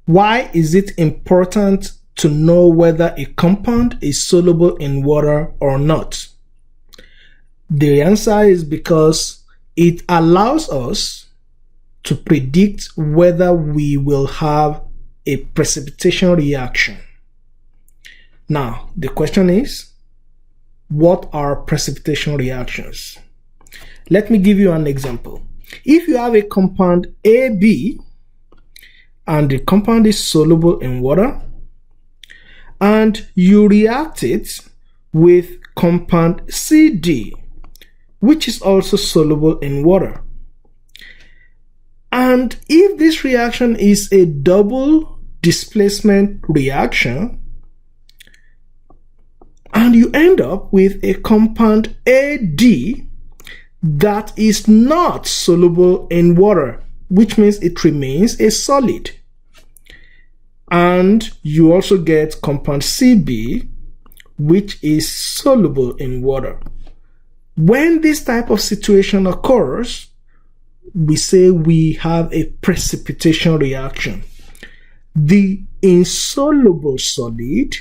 Why is it important to know whether a compound is soluble in water or not? The answer is because it allows us to predict whether we will have a precipitation reaction. Now, the question is, what are precipitation reactions? Let me give you an example. If you have a compound AB and the compound is soluble in water, and you react it with compound CD, which is also soluble in water. And if this reaction is a double displacement reaction, and you end up with a compound AD that is not soluble in water, which means it remains a solid. And you also get compound CB, which is soluble in water. When this type of situation occurs, we say we have a precipitation reaction. The insoluble solid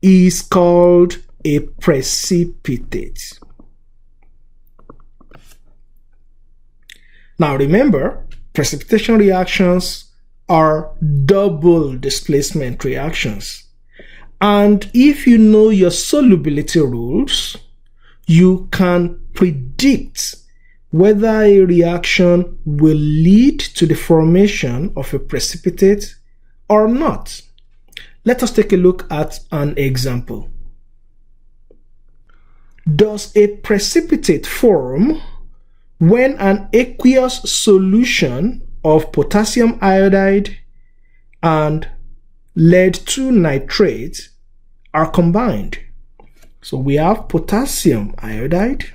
is called a precipitate. Now remember, precipitation reactions are double displacement reactions. And if you know your solubility rules, you can predict whether a reaction will lead to the formation of a precipitate or not. Let us take a look at an example. Does a precipitate form when an aqueous solution of potassium iodide and lead 2 nitrate are combined? So we have potassium iodide,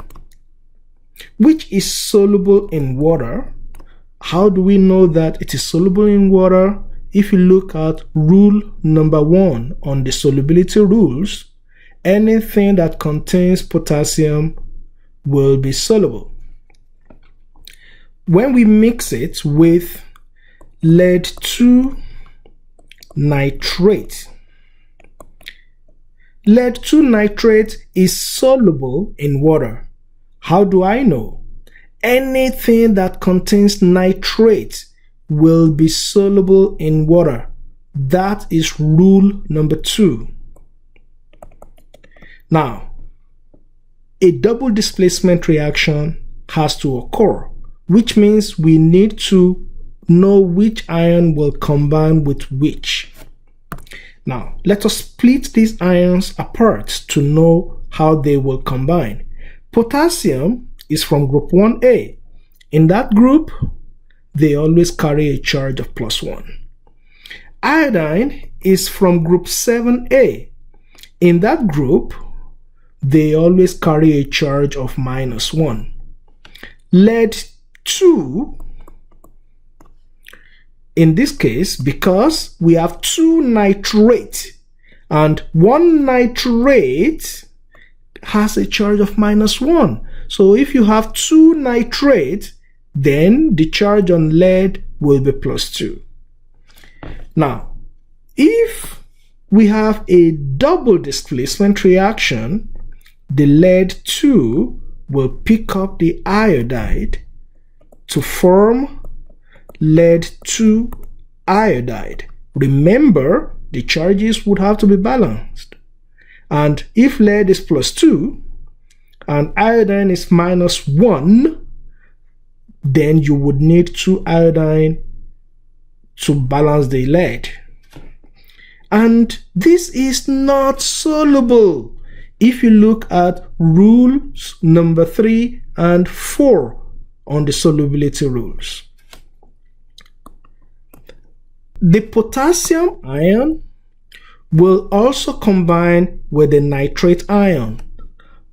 which is soluble in water. How do we know that it is soluble in water? If you look at rule number 1 on the solubility rules, anything that contains potassium will be soluble. When we mix it with lead 2 nitrate, lead 2 nitrate is soluble in water. How do I know? Anything that contains nitrate will be soluble in water. That is rule number 2. Now, a double displacement reaction has to occur, which means we need to know which ion will combine with which. Now, let us split these ions apart to know how they will combine. Potassium is from group 1A. In that group, they always carry a charge of +1. Iodine is from group 7A. In that group, they always carry a charge of -1. Lead 2, in this case, because we have 2 nitrate and 1 nitrate has a charge of -1. So if you have 2 nitrate, then the charge on lead will be +2. Now, if we have a double displacement reaction, the lead 2 will pick up the iodide to form lead 2 iodide. Remember, the charges would have to be balanced. And if lead is +2 and iodine is -1, then you would need 2 iodine to balance the lead. And this is not soluble if you look at rules number 3 and 4 on the solubility rules. The potassium ion will also combine with the nitrate ion.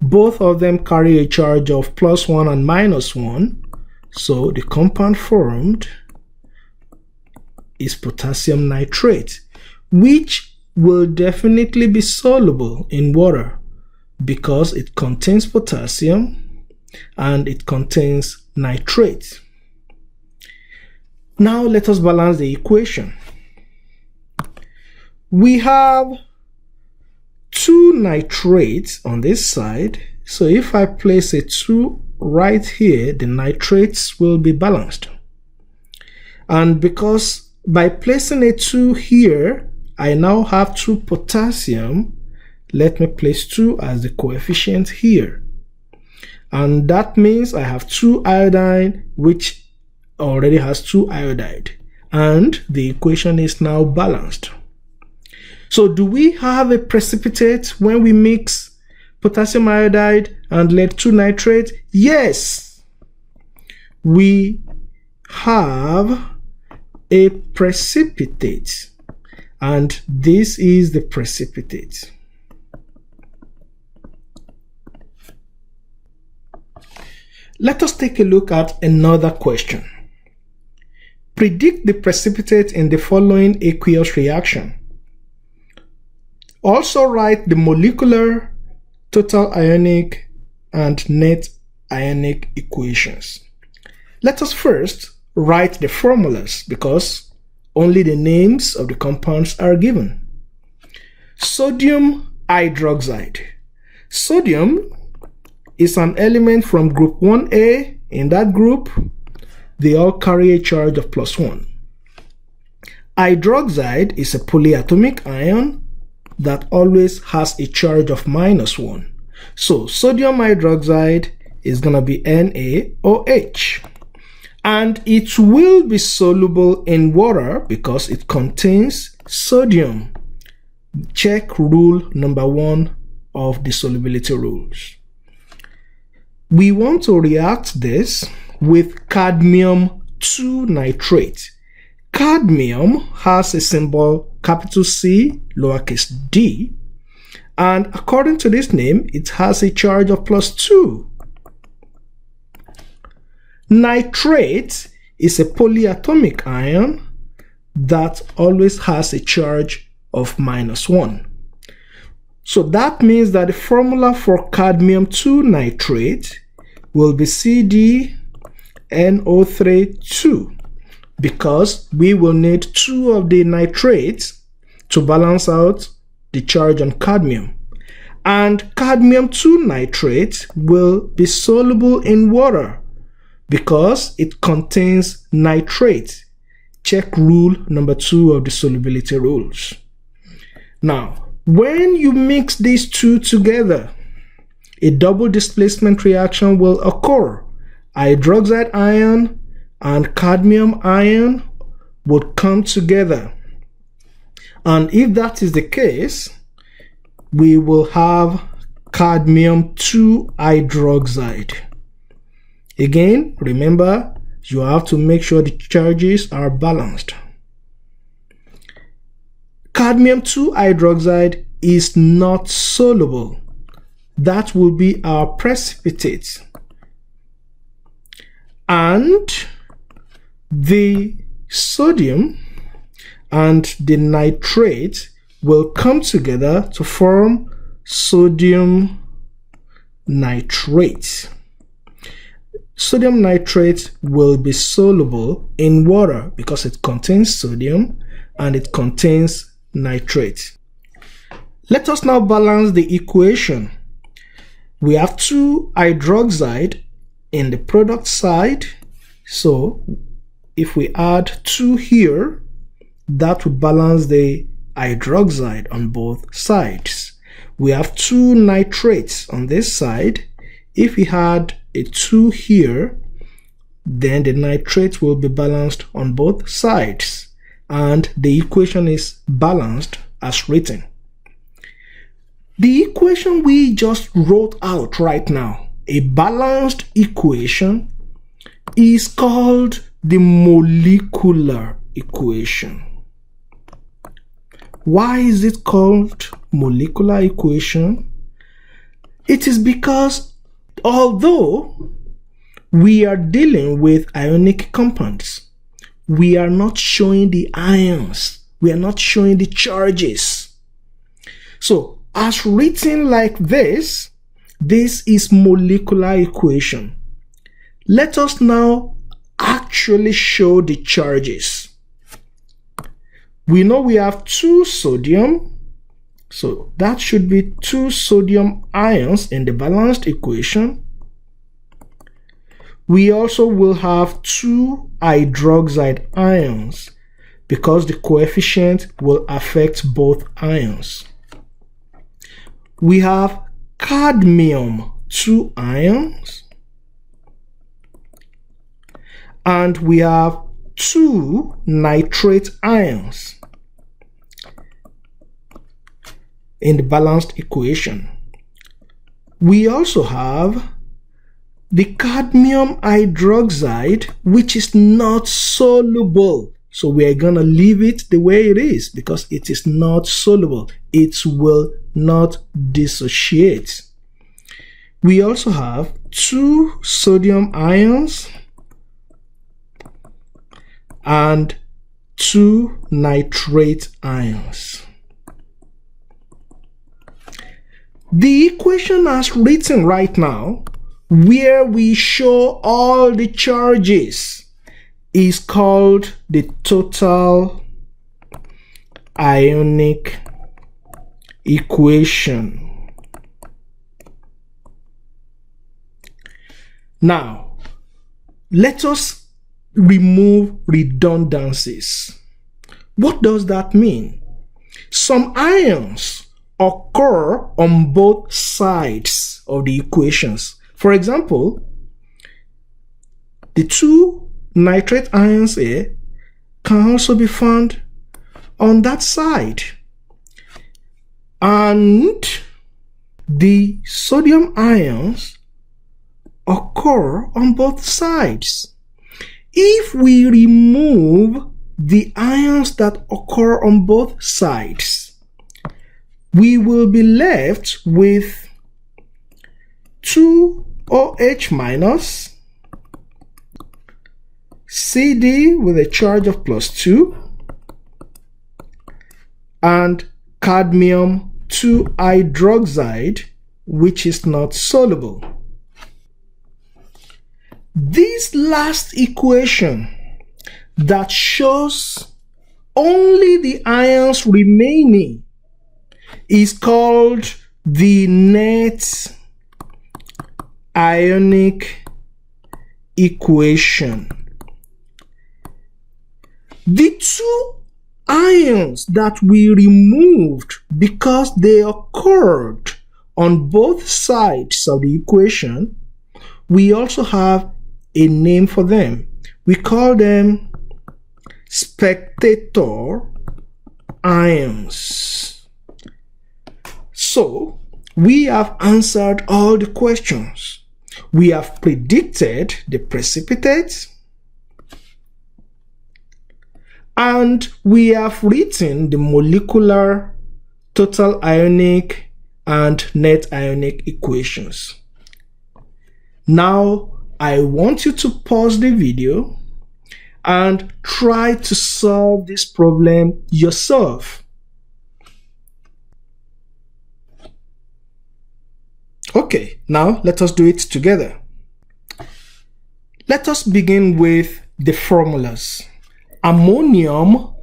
Both of them carry a charge of +1 and -1, so the compound formed is potassium nitrate, which will definitely be soluble in water because it contains potassium and it contains nitrate. Now let us balance the equation. we have two nitrates on this side. So if I place a 2 right here, the nitrates will be balanced. And because by placing a 2 here, I now have 2 potassium. Let me place 2 as the coefficient here. And that means I have 2 iodine, which already has 2 iodide. And the equation is now balanced. So do we have a precipitate when we mix potassium iodide and lead 2 nitrate? Yes, we have a precipitate, and this is the precipitate. Let us take a look at another question. Predict the precipitate in the following aqueous reaction. Also write the molecular, total ionic, and net ionic equations. Let us first write the formulas because only the names of the compounds are given. Sodium hydroxide. Sodium is an element from group 1A. In that group, they all carry a charge of +1. Hydroxide is a polyatomic ion that always has a charge of -1. So sodium hydroxide is going to be NaOH. And it will be soluble in water because it contains sodium. Check rule number 1 of the solubility rules. We want to react this with cadmium 2 nitrate. Cadmium has a symbol capital C, lowercase d, and according to this name, it has a charge of +2. Nitrate is a polyatomic ion that always has a charge of -1. So that means that the formula for cadmium 2 nitrate will be CdNO3 because we will need 2 of the nitrates to balance out the charge on cadmium. And cadmium 2 nitrate will be soluble in water because it contains nitrate. Check rule number 2 of the solubility rules. Now, when you mix these two together, a double displacement reaction will occur. Hydroxide ion and cadmium ion would come together. And if that is the case, we will have cadmium 2 hydroxide. Again, remember, you have to make sure the charges are balanced. Cadmium 2 hydroxide is not soluble. That will be our precipitate. And the sodium and the nitrate will come together to form sodium nitrate. Sodium nitrate will be soluble in water because it contains sodium and it contains nitrate. Let us now balance the equation. We have 2 hydroxide in the product side, so if we add 2 here, that would balance the hydroxide on both sides. We have 2 nitrates on this side. If we had a 2 here, then the nitrate will be balanced on both sides, and the equation is balanced as written. The equation we just wrote out right now, a balanced equation, is called the molecular equation. Why is it called molecular equation? It is because although we are dealing with ionic compounds, we are not showing the ions, we are not showing the charges. So as written like this, this is molecular equation. Let us now actually show the charges. We know we have 2 sodium, so that should be 2 sodium ions in the balanced equation. We also will have 2 hydroxide ions because the coefficient will affect both ions. We have cadmium 2 ions, and we have 2 nitrate ions in the balanced equation. We also have the cadmium hydroxide, which is not soluble. So we are going to leave it the way it is because it is not soluble. It will not dissociate. We also have 2 sodium ions and 2 nitrate ions. The equation as written right now, where we show all the charges, is called the total ionic equation. Now, let us remove redundancies. What does that mean? Some ions occur on both sides of the equations. For example, the 2 nitrate ions here can also be found on that side. And the sodium ions occur on both sides. If we remove the ions that occur on both sides, we will be left with 2OH minus, Cd with a charge of +2, and cadmium 2 hydroxide, which is not soluble. This last equation that shows only the ions remaining is called the net ionic equation. The 2 ions that we removed because they occurred on both sides of the equation, we also have a name for them. We call them spectator ions. So, we have answered all the questions. We have predicted the precipitate, and we have written the molecular, total ionic, and net ionic equations. Now, I want you to pause the video and try to solve this problem yourself. Okay, now let us do it together. Let us begin with the formulas. Ammonium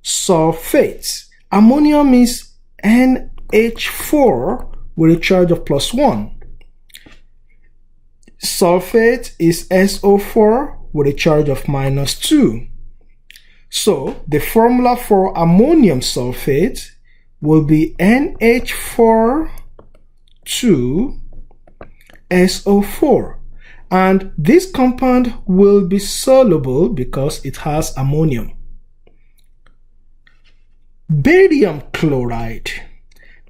sulfate. Ammonium is NH4 with a charge of +1. Sulfate is SO4 with a charge of -2. So the formula for ammonium sulfate will be NH4 2SO4, and this compound will be soluble because it has ammonium. Barium chloride.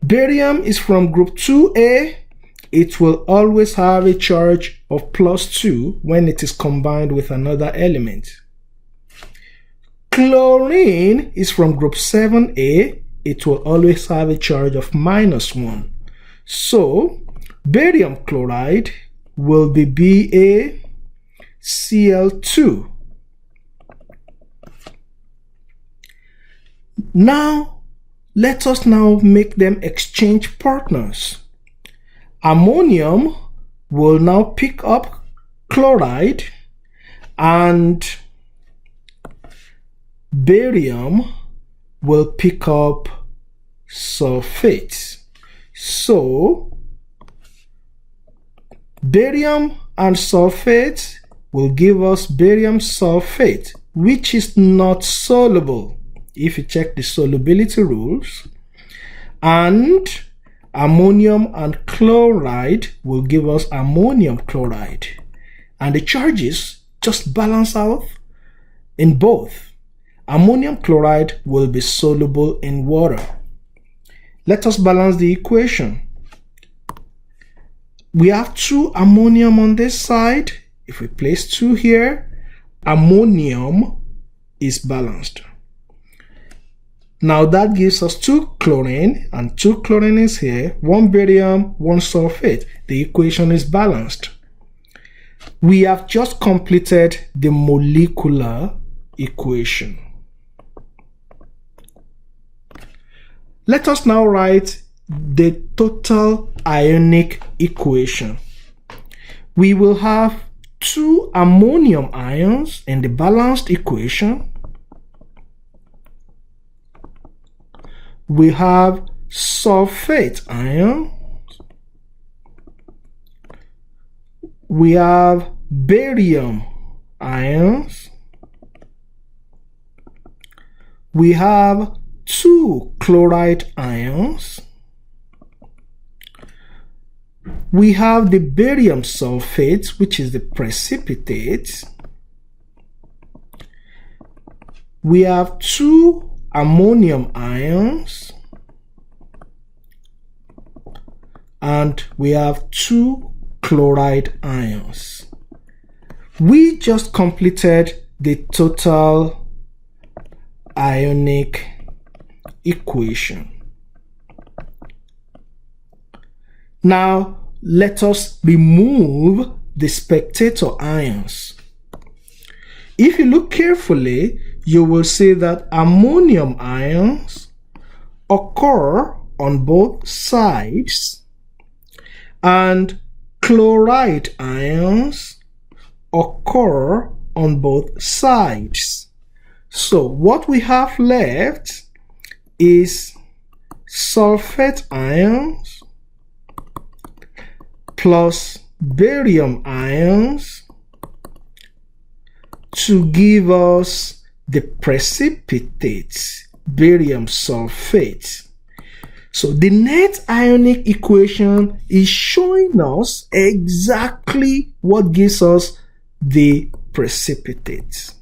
Barium is from group 2A. It will always have a charge of +2 when it is combined with another element. Chlorine is from group 7A. It will always have a charge of -1. So, barium chloride will be BaCl2. Now, let us now make them exchange partners. Ammonium will now pick up chloride, and barium will pick up sulfate. So barium and sulfate will give us barium sulfate, which is not soluble if you check the solubility rules, and ammonium and chloride will give us ammonium chloride, and the charges just balance out in both. Ammonium chloride will be soluble in water. Let us balance the equation. We have 2 ammonium on this side. If we place 2 here, ammonium is balanced. Now that gives us 2 chlorine, and 2 chlorine is here, 1 barium, 1 sulfate. The equation is balanced. We have just completed the molecular equation. Let us now write the total ionic equation. We will have 2 ammonium ions in the balanced equation. We have sulfate ions. We have barium ions. We have 2 chloride ions. We have the barium sulfate, which is the precipitate. We have 2 ammonium ions. And we have 2 chloride ions. We just completed the total ionic equation. Now let us remove the spectator ions. If you look carefully, you will see that ammonium ions occur on both sides and chloride ions occur on both sides. So what we have left is sulfate ions plus barium ions to give us the precipitate, barium sulfate. So the net ionic equation is showing us exactly what gives us the precipitate.